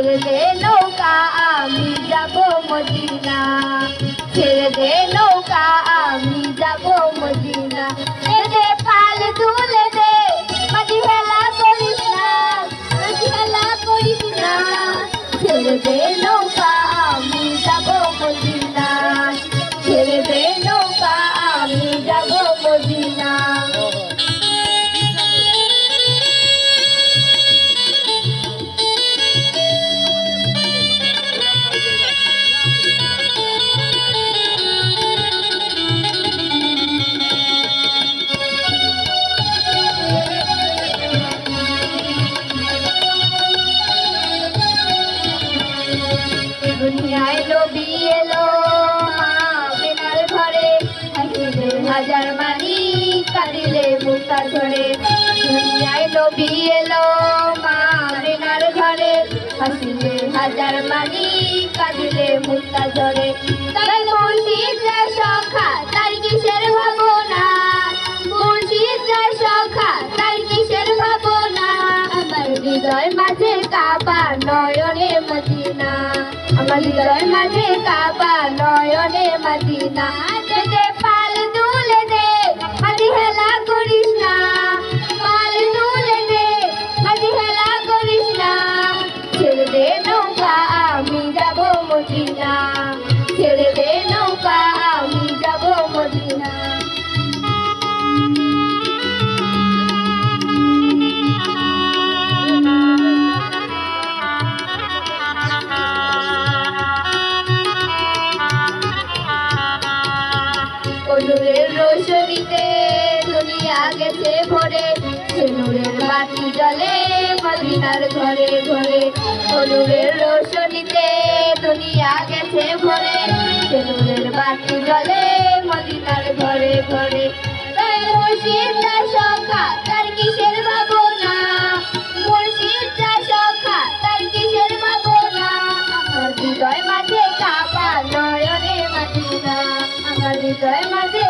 ছেড়ে দে নৌকা আমি যাব মদিনা, ছেড়ে দে নৌকা আমি যাব মদিনা। এদে পাল তুলে দে মাঝি হেলা করিস না, মাঝি হেলা করিস না। ছেড়ে দে নৌকা আমি যাব মদিনা, ছেড়ে দে নৌকা আমি যাব মদিনা। দুনিয়ায় নবী এলো মা বেনার ঘরে, হাসিলে হাজার মানি কাঁদিলে মুক্তা ঝরে। দুনিয়ায় নবী এলো মা বেনার ঘরে, হাসিলে হাজার মানি কাঁদিলে মুক্তা ঝরে। তাই মুর্শিদরা সখা তার কিসের ভাবনা, মুর্শিদরা সখা তার কিসের ভাবনা। আমার হৃদয় মাঝে কাবা নয়নে মদিনা, আমার হৃদয় মাঝে কাবা নয়নে মদিনা। দে পাল তুলে দে মাঝি হেলা করিস না, পাল তুলে দে মাঝি হেলা করিস না। ছেড়ে দে নৌকা আমি যাব মদিনা, ছেড়ে দে নৌকা আমি যাব মদিনা। নূরের রোশনীতে দুনিয়া গেছে ভরে, সে নূরের বাতি জ্বলে মদিনার ঘরে ঘরে। নূরের রোশনীতে দুনিয়া গেছে ভরে, সে নূরের বাতি জ্বলে মদিনার ঘরে ঘরে। তাই মুর্শিদরা সখা তার কিসের ভাবনা, মুর্শিদরা সখা তার কিসের ভাবনা। আমার হৃদয় মাঝে কাবা নয়নে মদিনা, আমার হৃদয় মাঝে